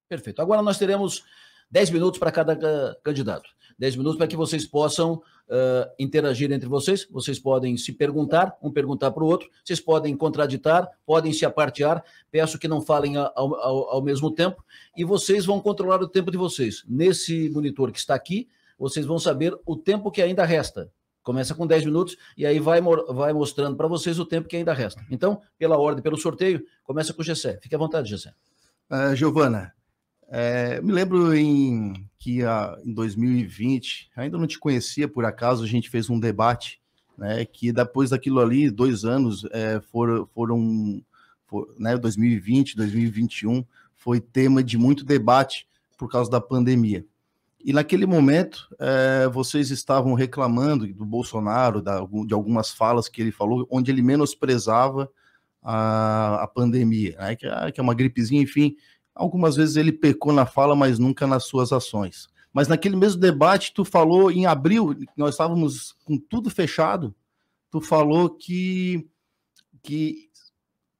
Perfeito. Agora nós teremos 10 minutos para cada candidato. 10 minutos para que vocês possam interagir entre vocês. Vocês podem se perguntar, um perguntar para o outro. Vocês podem contraditar, podem se apartear. Peço que não falem ao mesmo tempo. E vocês vão controlar o tempo de vocês. Nesse monitor que está aqui, vocês vão saber o tempo que ainda resta. Começa com 10 minutos e aí vai mostrando para vocês o tempo que ainda resta. Então, pela ordem, pelo sorteio, começa com o Gessé. Fique à vontade, Gessé. Giovana, me lembro que em 2020, ainda não te conhecia, por acaso, a gente fez um debate, né, que depois daquilo ali, 2 anos, foram 2020, 2021, foi tema de muito debate por causa da pandemia. E naquele momento, vocês estavam reclamando do Bolsonaro, de algumas falas que ele falou, onde ele menosprezava a pandemia, né? Que é uma gripezinha, enfim. Algumas vezes ele pecou na fala, mas nunca nas suas ações. Mas naquele mesmo debate, tu falou em abril, nós estávamos com tudo fechado, tu falou que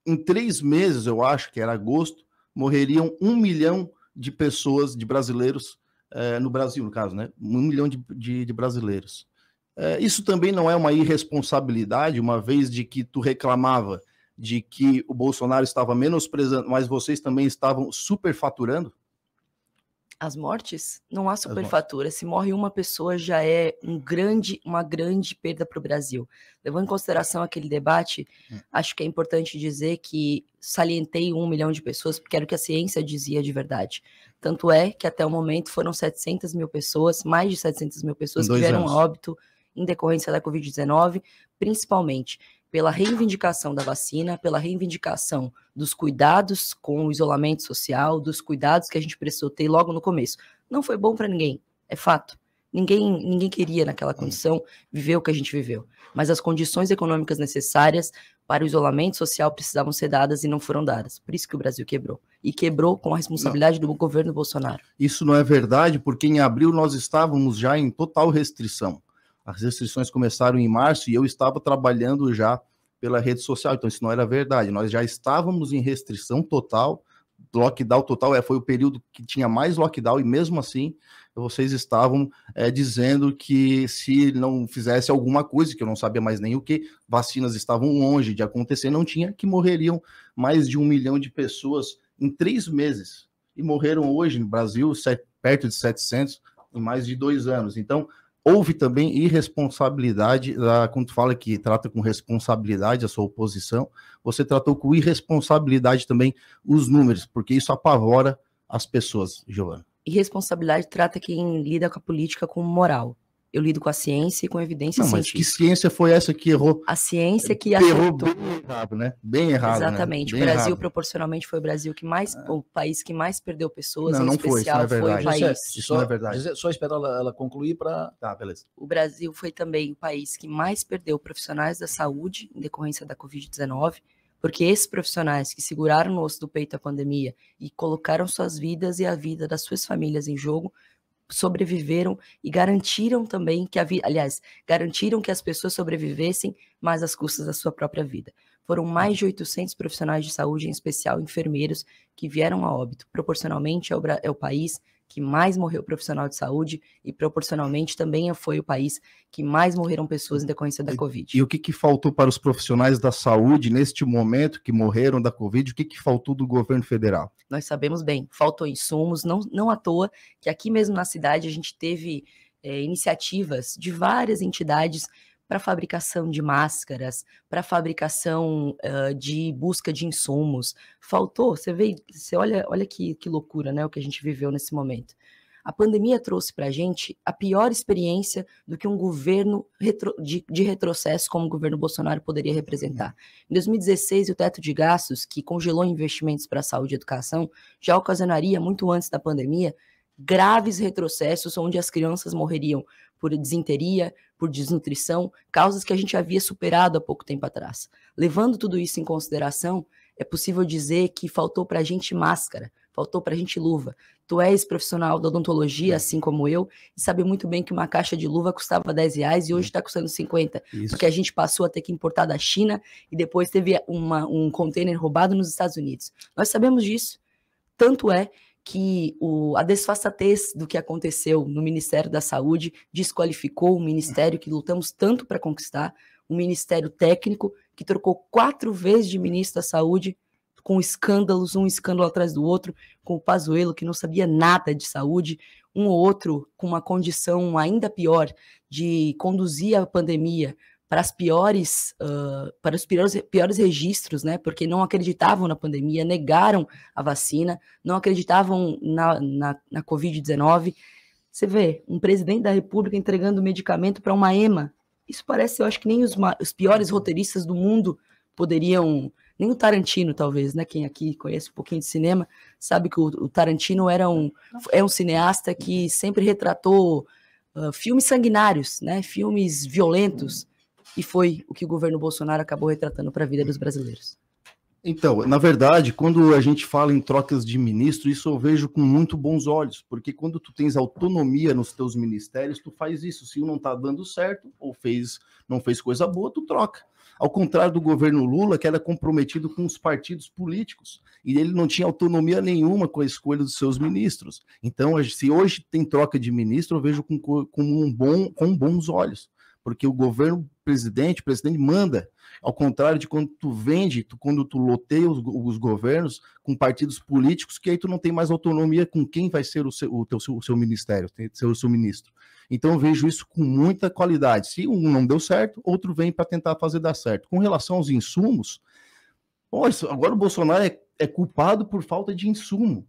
em 3 meses, eu acho que era agosto, morreriam 1 milhão de pessoas, de brasileiros, no Brasil, no caso, né? 1 milhão de brasileiros. Isso também não é uma irresponsabilidade, uma vez de que tu reclamava de que o Bolsonaro estava menosprezando, mas vocês também estavam superfaturando? As mortes? Não há superfatura. Se morre uma pessoa, já é uma grande perda para o Brasil. Levando em consideração aquele debate, acho que é importante dizer que salientei 1 milhão de pessoas, porque era o que a ciência dizia de verdade. Tanto é que até o momento foram 700 mil pessoas, mais de 700 mil pessoas que vieram a óbito em decorrência da Covid-19, principalmente pela reivindicação da vacina, pela reivindicação dos cuidados com o isolamento social, dos cuidados que a gente precisou ter logo no começo. Não foi bom para ninguém, é fato. Ninguém queria naquela condição viver o que a gente viveu. Mas as condições econômicas necessárias para o isolamento social precisavam ser dadas e não foram dadas. Por isso que o Brasil quebrou. E quebrou com a responsabilidade do governo Bolsonaro. Isso não é verdade, porque em abril nós estávamos já em total restrição. As restrições começaram em março e eu estava trabalhando já pela rede social, então isso não era verdade. Nós já estávamos em restrição total, lockdown total, foi o período que tinha mais lockdown e mesmo assim vocês estavam dizendo que se não fizesse alguma coisa, que eu não sabia mais nem o que, vacinas estavam longe de acontecer, não tinha, que morreriam mais de 1 milhão de pessoas em 3 meses. E morreram hoje no Brasil perto de 700 em mais de 2 anos. Então, houve também irresponsabilidade, quando tu fala que trata com responsabilidade a sua oposição, você tratou com irresponsabilidade também os números, porque isso apavora as pessoas, Giovana. Irresponsabilidade trata quem lida com a política com moral. Eu lido com a ciência e com evidência científica. Mas que ciência foi essa que errou? A ciência que errou bem errado, né? Bem errado, exatamente. Né? Bem o Brasil, errado. Proporcionalmente, foi o país que mais perdeu pessoas. Não foi, isso não é verdade. Foi o país. Isso não é verdade. Só esperar ela concluir para... Tá, beleza. O Brasil foi também o país que mais perdeu profissionais da saúde em decorrência da Covid-19, porque esses profissionais que seguraram no osso do peito a pandemia e colocaram suas vidas e a vida das suas famílias em jogo, sobreviveram e garantiram também que garantiram que as pessoas sobrevivessem, mas às custas da sua própria vida. Foram mais de 800 profissionais de saúde, em especial enfermeiros, que vieram a óbito. Proporcionalmente é o país que mais morreu profissional de saúde e proporcionalmente também foi o país que mais morreram pessoas em decorrência da Covid. E o que faltou para os profissionais da saúde neste momento que morreram da Covid? O que faltou do governo federal? Nós sabemos bem, faltou insumos, não à toa que aqui mesmo na cidade a gente teve iniciativas de várias entidades para fabricação de máscaras, para fabricação de busca de insumos. Faltou, você olha que loucura, né, o que a gente viveu nesse momento. A pandemia trouxe para a gente a pior experiência do que um governo de retrocesso como o governo Bolsonaro poderia representar. Em 2016, o teto de gastos, que congelou investimentos para saúde e educação, já ocasionaria, muito antes da pandemia, graves retrocessos onde as crianças morreriam por disenteria, por desnutrição, causas que a gente havia superado há pouco tempo atrás. Levando tudo isso em consideração, é possível dizer que faltou para a gente máscara, faltou para a gente luva. Tu és profissional da odontologia, assim como eu, e sabe muito bem que uma caixa de luva custava R$10 e hoje está custando 50, porque a gente passou a ter que importar da China e depois teve um container roubado nos Estados Unidos. Nós sabemos disso. Tanto é que a desfaçatez do que aconteceu no Ministério da Saúde desqualificou o ministério que lutamos tanto para conquistar, um ministério técnico que trocou 4 vezes de ministro da Saúde, com escândalos, um escândalo atrás do outro, com o Pazuello, que não sabia nada de saúde, um ou outro com uma condição ainda pior de conduzir a pandemia para os piores registros, né? Porque não acreditavam na pandemia, negaram a vacina, não acreditavam na Covid-19. Você vê um presidente da República entregando medicamento para uma EMA. Isso parece, eu acho que nem os piores roteiristas do mundo poderiam, nem o Tarantino, talvez, né? Quem aqui conhece um pouquinho de cinema sabe que o Tarantino é um cineasta que sempre retratou filmes sanguinários, né? Filmes violentos. E foi o que o governo Bolsonaro acabou retratando para a vida dos brasileiros. Então, na verdade, quando a gente fala em trocas de ministro, isso eu vejo com muito bons olhos, porque quando tu tens autonomia nos teus ministérios, tu faz isso. Se um não está dando certo, ou não fez coisa boa, tu troca. Ao contrário do governo Lula, que era comprometido com os partidos políticos, e ele não tinha autonomia nenhuma com a escolha dos seus ministros. Então, se hoje tem troca de ministro, eu vejo com bons olhos, porque o presidente manda, ao contrário de quando tu vende, quando tu loteia os governos com partidos políticos, que aí tu não tem mais autonomia com quem vai ser o seu ministério, ser o seu ministro. Então eu vejo isso com muita qualidade. Se um não deu certo, outro vem para tentar fazer dar certo. Com relação aos insumos, agora o Bolsonaro é culpado por falta de insumo.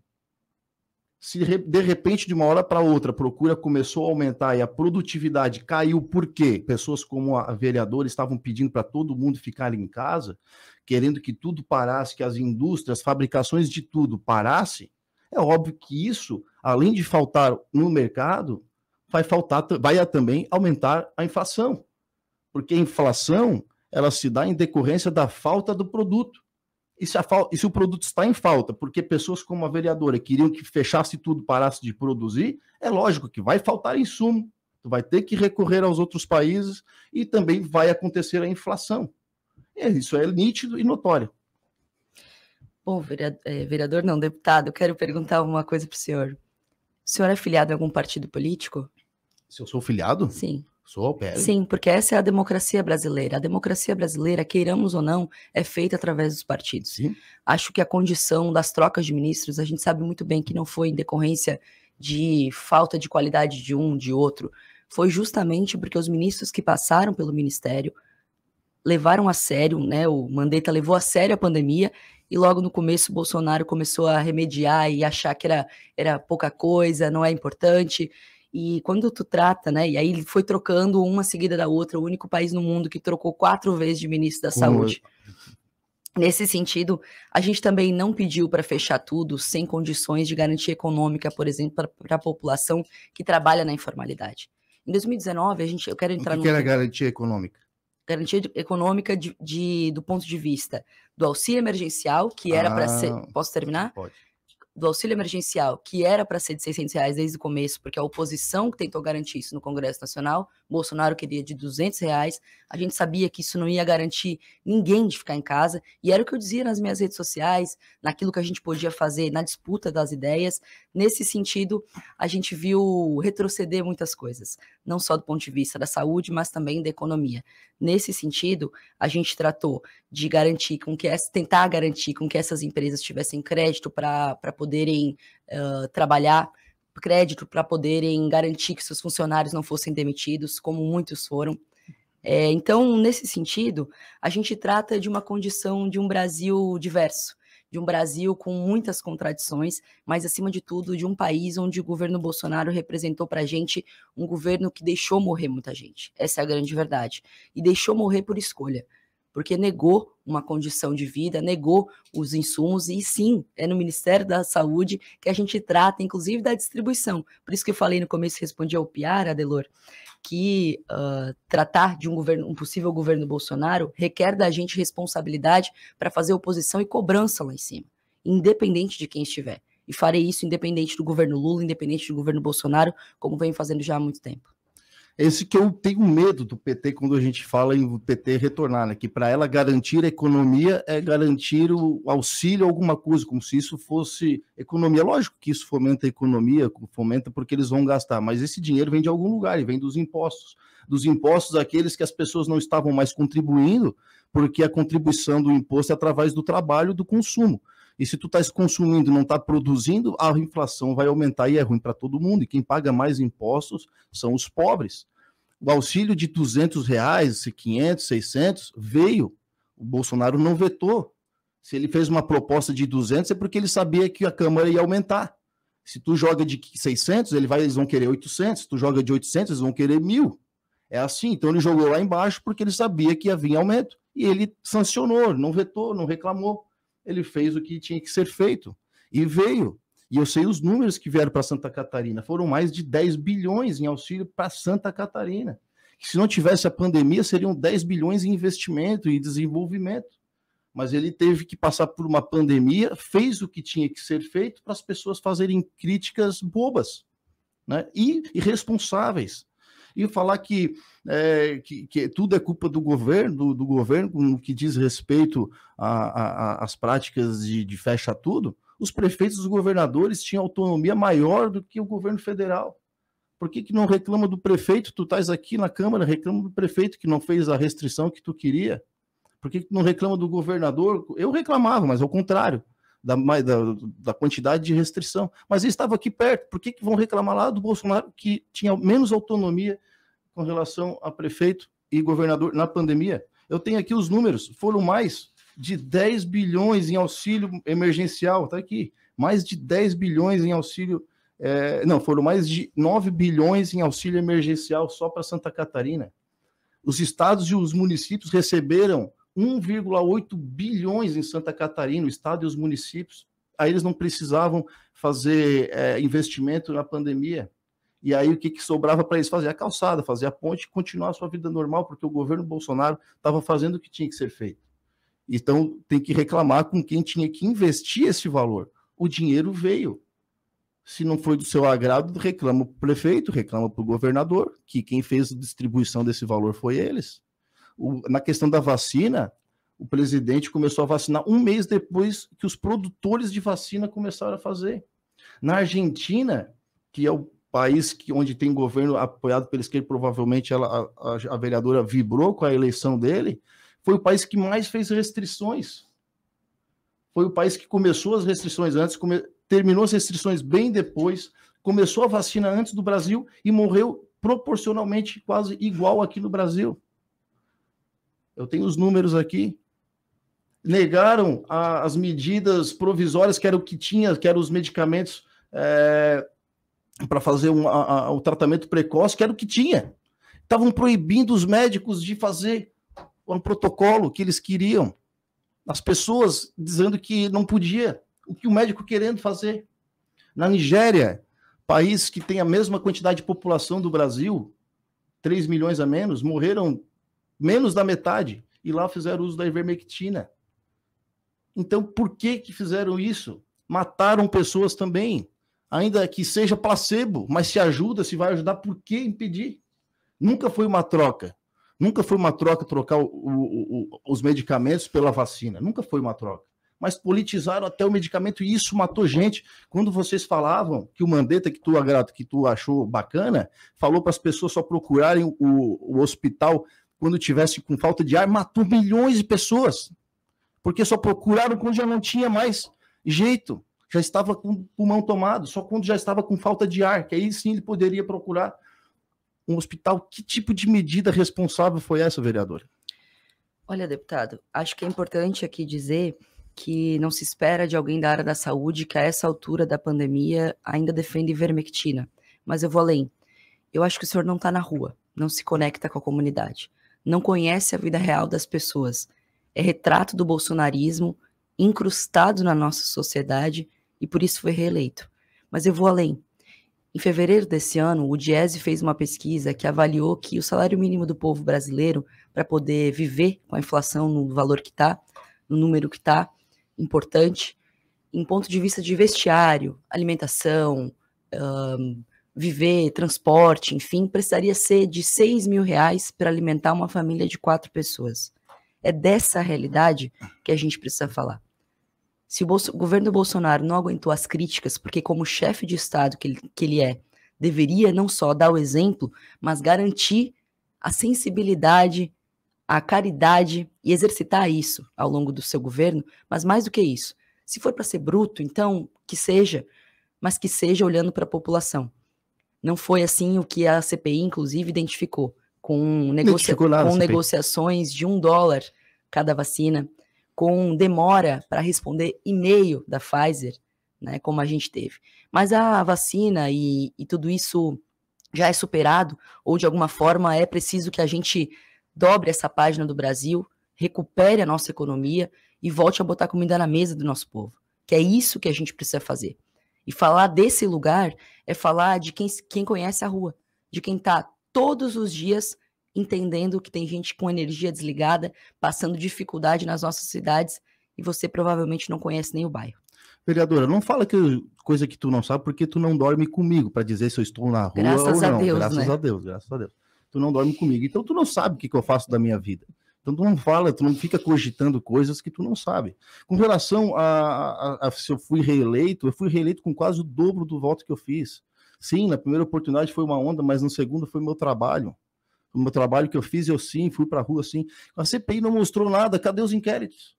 Se de repente, de uma hora para outra, a procura começou a aumentar e a produtividade caiu, por quê? Pessoas como a vereadora estavam pedindo para todo mundo ficar em casa, querendo que tudo parasse, que as indústrias, fabricações de tudo parasse. É óbvio que isso, além de faltar no mercado, vai também aumentar a inflação. Porque a inflação, ela se dá em decorrência da falta do produto. E se o produto está em falta, porque pessoas como a vereadora queriam que fechasse tudo, parasse de produzir, é lógico que vai faltar insumo, tu vai ter que recorrer aos outros países e também vai acontecer a inflação. Isso é nítido e notório. Bom, vereador não, deputado, eu quero perguntar uma coisa para o senhor. O senhor é filiado a algum partido político? Se eu sou filiado? Sim. Sou, pera. Sim, porque essa é a democracia brasileira. A democracia brasileira, queiramos ou não, é feita através dos partidos. Sim. Acho que a condição das trocas de ministros, a gente sabe muito bem que não foi em decorrência de falta de qualidade de um, de outro. Foi justamente porque os ministros que passaram pelo ministério levaram a sério, né? O Mandetta levou a sério a pandemia e logo no começo o Bolsonaro começou a remediar e achar que era pouca coisa, não é importante. E quando tu trata, né, e aí ele foi trocando uma seguida da outra, o único país no mundo que trocou 4 vezes de ministro da Saúde. Nesse sentido, a gente também não pediu para fechar tudo sem condições de garantia econômica, por exemplo, para a população que trabalha na informalidade. Em 2019, eu quero entrar no... O que era garantia econômica? Garantia econômica do ponto de vista do auxílio emergencial, que era para ser... Posso terminar? Pode. Do auxílio emergencial, que era para ser de R$600 desde o começo, porque a oposição tentou garantir isso no Congresso Nacional, Bolsonaro queria de R$200, a gente sabia que isso não ia garantir ninguém de ficar em casa, e era o que eu dizia nas minhas redes sociais, naquilo que a gente podia fazer na disputa das ideias. Nesse sentido, a gente viu retroceder muitas coisas, não só do ponto de vista da saúde, mas também da economia. Nesse sentido, a gente tratou de tentar garantir com que essas empresas tivessem crédito para poderem trabalhar, crédito para poderem garantir que seus funcionários não fossem demitidos, como muitos foram. Então, nesse sentido, a gente trata de uma condição de um Brasil diverso, de um Brasil com muitas contradições, mas, acima de tudo, de um país onde o governo Bolsonaro representou para a gente um governo que deixou morrer muita gente. Essa é a grande verdade. E deixou morrer por escolha, porque negou uma condição de vida, negou os insumos, e sim, é no Ministério da Saúde que a gente trata, inclusive, da distribuição. Por isso que eu falei no começo, respondi ao Piara, Adelor, que tratar de um possível governo Bolsonaro requer da gente responsabilidade para fazer oposição e cobrança lá em cima, independente de quem estiver. E farei isso independente do governo Lula, independente do governo Bolsonaro, como venho fazendo já há muito tempo. Esse que eu tenho medo do PT quando a gente fala em o PT retornar, né? Que para ela garantir a economia é garantir o auxílio a alguma coisa, como se isso fosse economia. Lógico que isso fomenta a economia, fomenta porque eles vão gastar, mas esse dinheiro vem de algum lugar, e vem dos impostos aqueles que as pessoas não estavam mais contribuindo, porque a contribuição do imposto é através do trabalho, do consumo. E se tu estás consumindo e não está produzindo, a inflação vai aumentar e é ruim para todo mundo. E quem paga mais impostos são os pobres. O auxílio de R$200, 500, 600 veio. O Bolsonaro não vetou. Se ele fez uma proposta de 200 é porque ele sabia que a Câmara ia aumentar. Se tu joga de 600, eles vão querer 800. Se tu joga de 800, eles vão querer 1.000. É assim. Então ele jogou lá embaixo porque ele sabia que ia vir aumento. E ele sancionou, não vetou, não reclamou. Ele fez o que tinha que ser feito. E veio. E eu sei os números que vieram para Santa Catarina. Foram mais de 10 bilhões em auxílio para Santa Catarina. Se não tivesse a pandemia, seriam 10 bilhões em investimento e desenvolvimento. Mas ele teve que passar por uma pandemia, fez o que tinha que ser feito para as pessoas fazerem críticas bobas, né? E irresponsáveis. E falar que tudo é culpa do governo no que diz respeito às práticas de fecha tudo, os prefeitos e os governadores tinham autonomia maior do que o governo federal. Por que não reclama do prefeito? Tu estás aqui na Câmara, reclama do prefeito que não fez a restrição que tu queria. Por que não reclama do governador? Eu reclamava, mas ao contrário, da quantidade de restrição. Mas ele estava aqui perto. Por que vão reclamar lá do Bolsonaro, que tinha menos autonomia com relação a prefeito e governador na pandemia? Eu tenho aqui os números. Foram mais de 10 bilhões em auxílio emergencial. Está aqui. Mais de 10 bilhões em auxílio... foram mais de 9 bilhões em auxílio emergencial só para Santa Catarina. Os estados e os municípios receberam 1,8 bilhões em Santa Catarina, o estado e os municípios. Aí eles não precisavam fazer investimento na pandemia. E aí o que sobrava para eles? Fazer a calçada, fazer a ponte e continuar a sua vida normal, porque o governo Bolsonaro estava fazendo o que tinha que ser feito. Então tem que reclamar com quem tinha que investir esse valor. O dinheiro veio. Se não foi do seu agrado, reclama para o prefeito, reclama para o governador, que quem fez a distribuição desse valor foi eles. Na questão da vacina, o presidente começou a vacinar um mês depois que os produtores de vacina começaram a fazer. Na Argentina, que é o país onde tem governo apoiado pela esquerda, provavelmente a vereadora vibrou com a eleição dele, foi o país que mais fez restrições. Foi o país que começou as restrições antes, terminou as restrições bem depois, começou a vacina antes do Brasil e morreu proporcionalmente quase igual aqui no Brasil. Eu tenho os números aqui. Negaram as medidas provisórias, que era o que tinha, que eram os medicamentos para fazer o tratamento precoce, que era o que tinha. Estavam proibindo os médicos de fazer um protocolo que eles queriam. As pessoas dizendo que não podia, o que o médico querendo fazer. Na Nigéria, país que tem a mesma quantidade de população do Brasil, 3 milhões a menos, morreram menos da metade, e lá fizeram uso da ivermectina. Então, por que fizeram isso? Mataram pessoas também, ainda que seja placebo, mas se ajuda, se vai ajudar, por que impedir? Nunca foi uma troca. Nunca foi uma troca trocar os medicamentos pela vacina. Nunca foi uma troca. Mas politizaram até o medicamento e isso matou gente. Quando vocês falavam que o Mandetta, que tu achou bacana, falou para as pessoas só procurarem o hospital quando tivesse com falta de ar, matou milhões de pessoas. Porque só procuraram quando já não tinha mais jeito. Já estava com o pulmão tomado, só quando já estava com falta de ar, que aí sim ele poderia procurar um hospital. Que tipo de medida responsável foi essa, vereadora? Olha, deputado, acho que é importante aqui dizer que não se espera de alguém da área da saúde que a essa altura da pandemia ainda defenda ivermectina. Mas eu vou além. Eu acho que o senhor não está na rua, não se conecta com a comunidade, não conhece a vida real das pessoas. É retrato do bolsonarismo incrustado na nossa sociedade e por isso foi reeleito. Mas eu vou além. Em fevereiro desse ano, o Diese fez uma pesquisa que avaliou que o salário mínimo do povo brasileiro, para poder viver com a inflação no valor que está, no número que está, importante, em ponto de vista de vestiário, alimentação, viver, transporte, enfim, precisaria ser de R$6.000 para alimentar uma família de 4 pessoas. É dessa realidade que a gente precisa falar. Se o governo Bolsonaro não aguentou as críticas, porque como chefe de Estado que ele é, deveria não só dar o exemplo, mas garantir a sensibilidade, a caridade e exercitar isso ao longo do seu governo, mas mais do que isso, se for para ser bruto, então que seja, mas que seja olhando para a população. Não foi assim o que a CPI, inclusive, identificou, com negociações de $1 cada vacina, com demora para responder e-mail da Pfizer, né, como a gente teve. Mas a vacina e tudo isso já é superado, ou de alguma forma é preciso que a gente dobre essa página do Brasil, recupere a nossa economia e volte a botar comida na mesa do nosso povo. Que é isso que a gente precisa fazer. E falar desse lugar é falar de quem conhece a rua, de quem está todos os dias entendendo que tem gente com energia desligada, passando dificuldade nas nossas cidades, e você provavelmente não conhece nem o bairro. Vereadora, não fala coisa que tu não sabe, porque tu não dorme comigo para dizer se eu estou na rua graças ou não. A Deus, graças né? a Deus, graças a Deus. Tu não dorme comigo, então tu não sabe o que eu faço da minha vida. Então tu não fala, tu não fica cogitando coisas que tu não sabe. Com relação a se eu fui reeleito com quase o dobro do voto que eu fiz. Sim, na primeira oportunidade foi uma onda, mas na segunda foi meu trabalho. O meu trabalho que eu fiz, eu sim, fui para a rua, sim. A CPI não mostrou nada, cadê os inquéritos?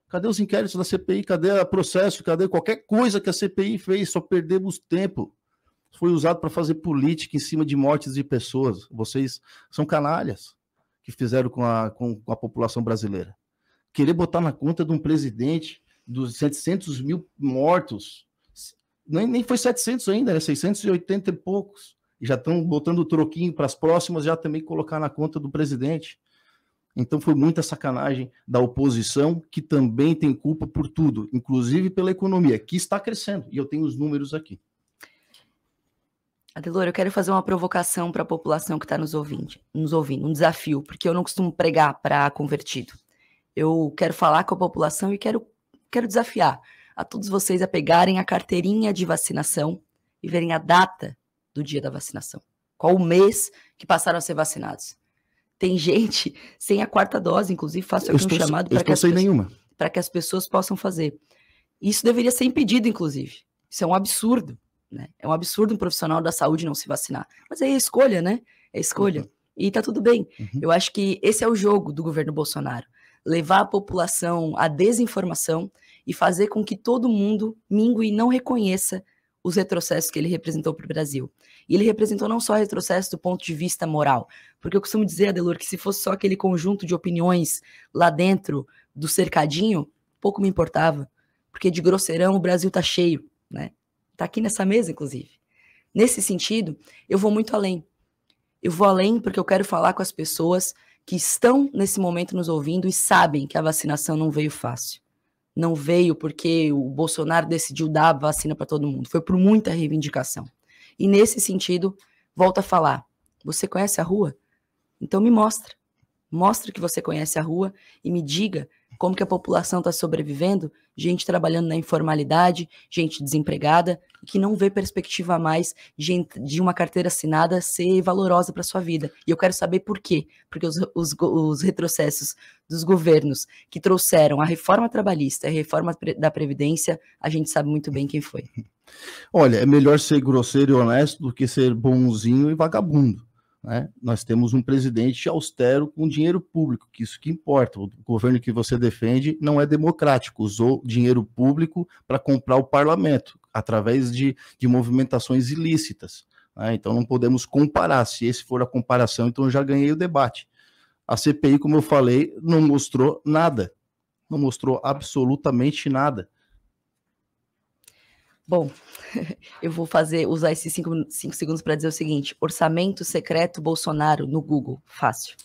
Cadê os inquéritos da CPI? Cadê o processo? Cadê qualquer coisa que a CPI fez? Só perdemos tempo. Foi usado para fazer política em cima de mortes de pessoas. Vocês são canalhas que fizeram com a população brasileira. Querer botar na conta de um presidente dos 700 mil mortos, nem foi 700 ainda, né? 680 e poucos. E já estão botando o troquinho para as próximas, já também colocar na conta do presidente. Então foi muita sacanagem da oposição, que também tem culpa por tudo, inclusive pela economia, que está crescendo. E eu tenho os números aqui. Adelor, eu quero fazer uma provocação para a população que está nos ouvindo, um desafio, porque eu não costumo pregar para convertido. Eu quero falar com a população e quero desafiar a todos vocês a pegarem a carteirinha de vacinação e verem a data do dia da vacinação. Qual o mês que passaram a ser vacinados? Tem gente sem a 4ª dose, inclusive faço aqui um chamado para que as pessoas possam fazer. Isso deveria ser impedido, inclusive. Isso é um absurdo, né? É um absurdo um profissional da saúde não se vacinar. Mas aí é escolha, né? É escolha. Uhum. E tá tudo bem. Uhum. Eu acho que esse é o jogo do governo Bolsonaro. Levar a população à desinformação e fazer com que todo mundo mingue e não reconheça os retrocessos que ele representou para o Brasil. E ele representou não só retrocesso do ponto de vista moral, porque eu costumo dizer, Adelor, que se fosse só aquele conjunto de opiniões lá dentro do cercadinho, pouco me importava, porque de grosseirão o Brasil tá cheio, né? Tá aqui nessa mesa, inclusive. Nesse sentido, eu vou muito além. Eu vou além porque eu quero falar com as pessoas que estão nesse momento nos ouvindo e sabem que a vacinação não veio fácil. Não veio porque o Bolsonaro decidiu dar a vacina para todo mundo. Foi por muita reivindicação. E nesse sentido, volto a falar. Você conhece a rua? Então me mostra. Mostra que você conhece a rua e me diga como que a população está sobrevivendo, gente trabalhando na informalidade, gente desempregada, que não vê perspectiva a mais de uma carteira assinada ser valorosa para sua vida. E eu quero saber por quê. Porque os retrocessos dos governos que trouxeram a reforma trabalhista e a reforma da Previdência, a gente sabe muito bem quem foi. Olha, é melhor ser grosseiro e honesto do que ser bonzinho e vagabundo. Né? Nós temos um presidente austero com dinheiro público, que isso que importa. O governo que você defende não é democrático, usou dinheiro público para comprar o parlamento, através de movimentações ilícitas. Né? Então não podemos comparar. Se esse for a comparação, então eu já ganhei o debate. A CPI, como eu falei, não mostrou nada. Não mostrou absolutamente nada. Bom, eu vou usar esses 5 segundos para dizer o seguinte: orçamento secreto Bolsonaro no Google, fácil.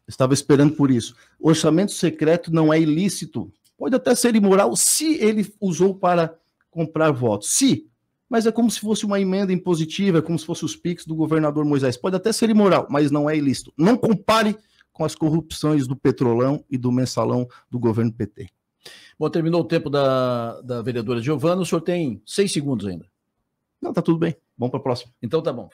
Estava esperando por isso. Orçamento secreto não é ilícito. Pode até ser imoral se ele usou para comprar votos. Se, mas é como se fosse uma emenda impositiva, é como se fosse os PIX do governador Moisés. Pode até ser imoral, mas não é ilícito. Não compare com as corrupções do Petrolão e do Mensalão do governo PT. Bom, terminou o tempo da vereadora Giovana, o senhor tem 6 segundos ainda. Não, tá tudo bem. Vamos para a próxima. Então tá bom.